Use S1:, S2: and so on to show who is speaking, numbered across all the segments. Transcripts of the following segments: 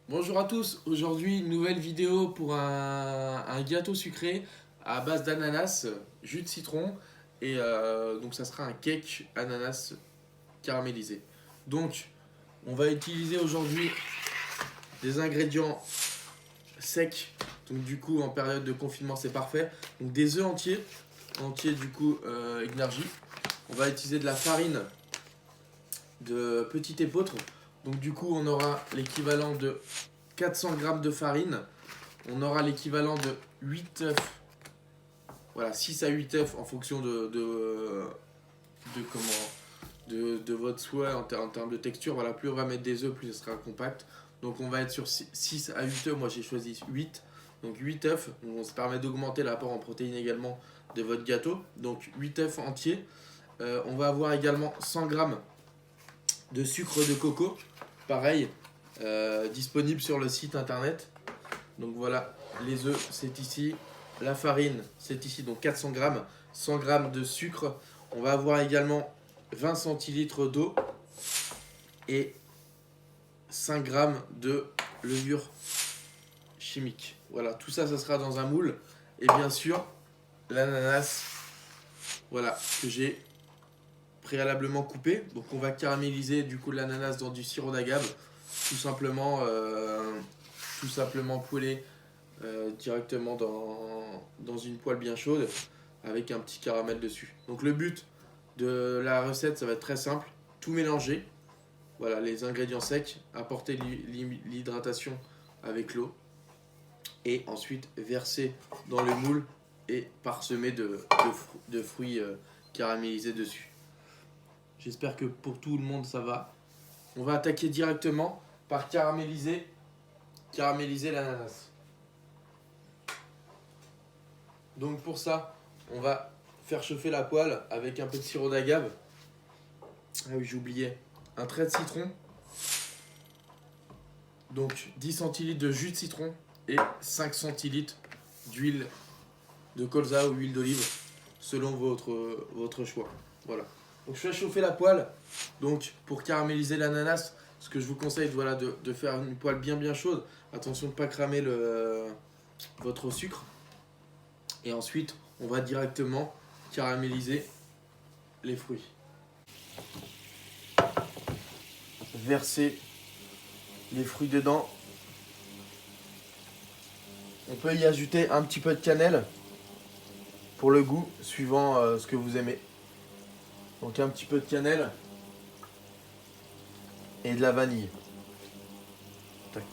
S1: Bonjour à tous, aujourd'hui une nouvelle vidéo pour un gâteau sucré à base d'ananas, jus de citron et donc ça sera un cake ananas caramélisé. Donc on va utiliser aujourd'hui des ingrédients secs, donc du coup en période de confinement c'est parfait. Donc des œufs entiers du coup énergie. On va utiliser de la farine de petit épeautre. Donc du coup on aura l'équivalent de 400 g de farine. On aura l'équivalent de 8 œufs. Voilà, 6 à 8 œufs en fonction de votre souhait en termes de texture. Voilà, plus on va mettre des œufs, plus ce sera compact. Donc on va être sur 6 à 8 œufs. Moi j'ai choisi 8. Donc 8 œufs. Donc, ça permet d'augmenter l'apport en protéines également de votre gâteau. Donc 8 œufs entiers. On va avoir également 100 g de sucre de coco. Pareil, disponible sur le site internet. Donc voilà, les œufs, c'est ici. La farine, c'est ici, donc 400 g. 100 g de sucre. On va avoir également 20 centilitres d'eau et 5 g de levure chimique. Voilà, tout ça, ça sera dans un moule. Et bien sûr, l'ananas, voilà, que j'ai préalablement coupé. Donc on va caraméliser du coup l'ananas dans du sirop d'agave. Tout simplement poêler directement dans une poêle bien chaude avec un petit caramel dessus. Donc le but de la recette, ça va être très simple. Tout mélanger. Voilà, les ingrédients secs, apporter l'hydratation avec l'eau et ensuite verser dans le moule et parsemer de fruits caramélisés dessus. J'espère que pour tout le monde ça va. On va attaquer directement par caraméliser l'ananas. Donc pour ça, on va faire chauffer la poêle avec un peu de sirop d'agave. Ah oui, j'oubliais. Un trait de citron. Donc 10 centilitres de jus de citron et 5 centilitres d'huile de colza ou huile d'olive selon votre choix. Voilà. Donc je fais chauffer la poêle. Donc pour caraméliser l'ananas, ce que je vous conseille voilà, de faire une poêle bien chaude. Attention de ne pas cramer votre sucre. Et ensuite, on va directement caraméliser les fruits. Verser les fruits dedans. On peut y ajouter un petit peu de cannelle pour le goût, suivant ce que vous aimez. Donc un petit peu de cannelle et de la vanille. Tac.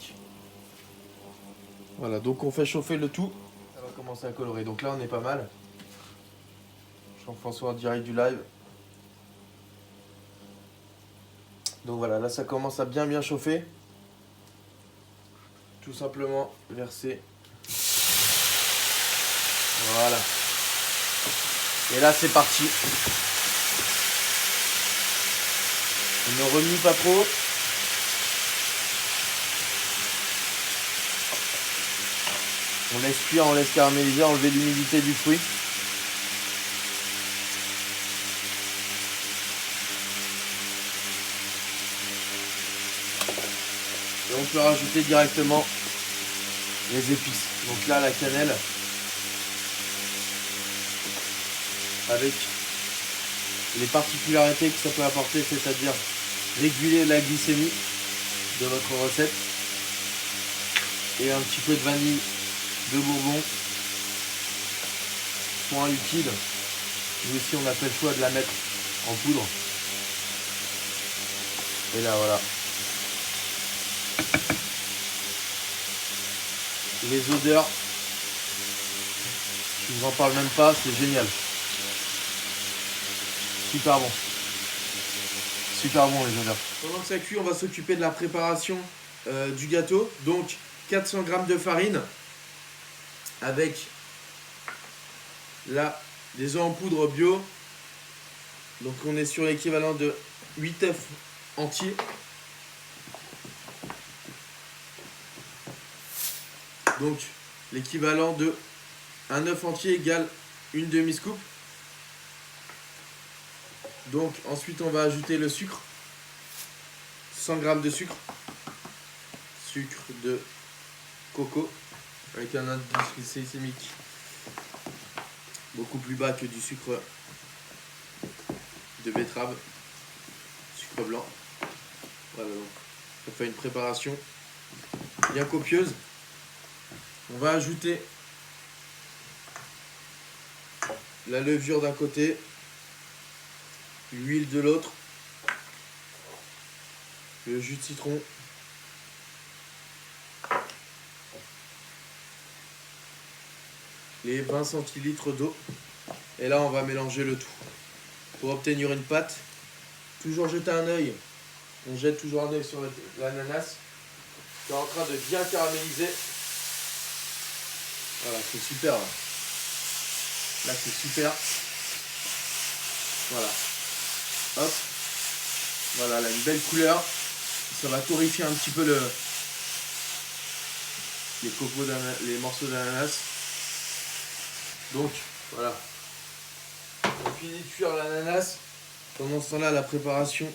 S1: Voilà, donc on fait chauffer le tout. Ça va commencer à colorer. Donc là, on est pas mal. Jean-François en direct du live. Donc voilà, là ça commence à bien chauffer. Tout simplement verser. Voilà. Et là c'est parti. On ne remue pas trop. On laisse cuire, on laisse caraméliser, enlever l'humidité du fruit. Et on peut rajouter directement les épices. Donc là, la cannelle avec les particularités que ça peut apporter, c'est-à-dire réguler la glycémie de votre recette. Et un petit peu de vanille de Bourbon, soit en liquide, mais aussi on a fait le choix de la mettre en poudre. Et là voilà. Les odeurs, je ne vous en parle même pas, c'est génial. Super bon. Super bon les odeurs. Pendant que ça cuit, on va s'occuper de la préparation du gâteau. Donc 400 g de farine avec là des œufs en poudre bio. Donc on est sur l'équivalent de 8 œufs entiers. Donc l'équivalent de un œuf entier égale une demi-scoop. Donc ensuite on va ajouter le sucre. 100 g de sucre sucre de coco avec un indice glycémique beaucoup plus bas que du sucre de betterave, sucre blanc. Voilà, donc on fait une préparation bien copieuse. On va ajouter la levure d'un côté, l'huile de l'autre, le jus de citron, les 20 centilitres d'eau. Et là, on va mélanger le tout. Pour obtenir une pâte, toujours jeter un œil. On jette toujours un œil sur l'ananas qui est en train de bien caraméliser. Voilà, c'est super. Là, c'est super. Voilà. Hop. Voilà, là, une belle couleur. Ça va torréfier un petit peu les morceaux d'ananas. Donc, voilà. On finit de cuire l'ananas. Pendant ce temps-là, la préparation.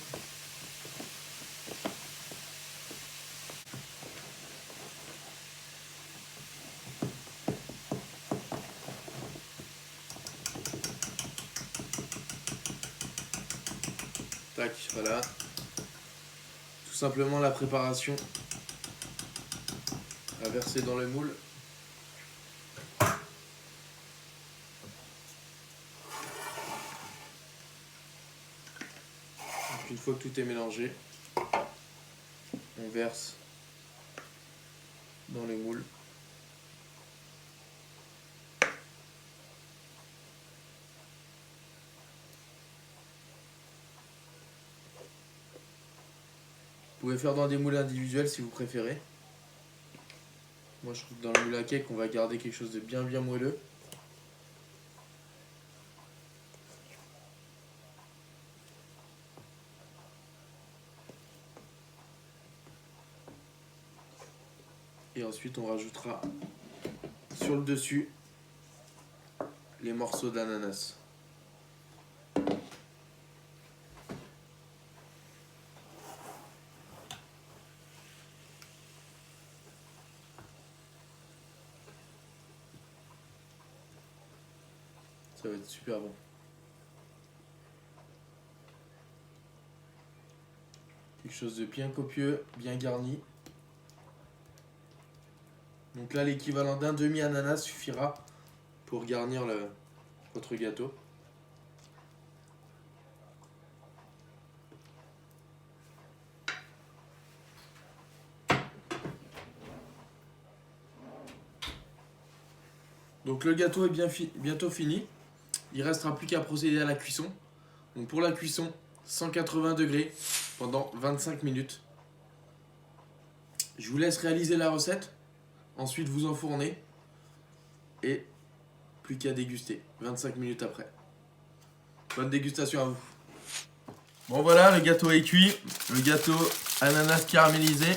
S1: Tac, voilà. Tout simplement la préparation à verser dans le moule. Une fois que tout est mélangé, on verse dans le moule. Vous pouvez faire dans des moules individuels si vous préférez. Moi je trouve que dans le moule à cake on va garder quelque chose de bien moelleux. Et ensuite on rajoutera sur le dessus les morceaux d'ananas. Ça va être super bon. Quelque chose de bien copieux, bien garni. Donc là, l'équivalent d'un demi-ananas suffira pour garnir votre gâteau. Donc le gâteau est bientôt fini. Il ne restera plus qu'à procéder à la cuisson. Donc pour la cuisson, 180 degrés pendant 25 minutes. Je vous laisse réaliser la recette. Ensuite, vous enfournez. Et plus qu'à déguster 25 minutes après. Bonne dégustation à vous. Bon voilà, le gâteau est cuit. Le gâteau ananas caramélisé.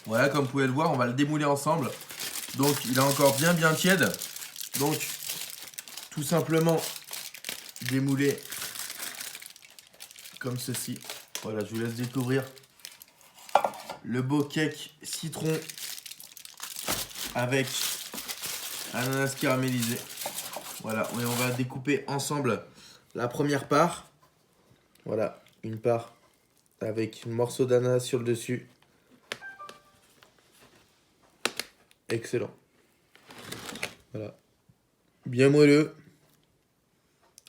S1: Voilà, comme vous pouvez le voir, on va le démouler ensemble. Donc il est encore bien tiède. Donc tout simplement démouler comme ceci. Voilà, je vous laisse découvrir le beau cake citron avec ananas caramélisé. Voilà, et on va découper ensemble la première part. Voilà, une part avec un morceau d'ananas sur le dessus. Excellent. Voilà. Bien moelleux.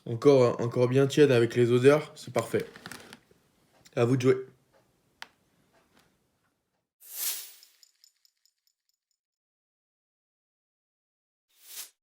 S1: Encore bien tiède avec les odeurs. C'est parfait. À vous de jouer.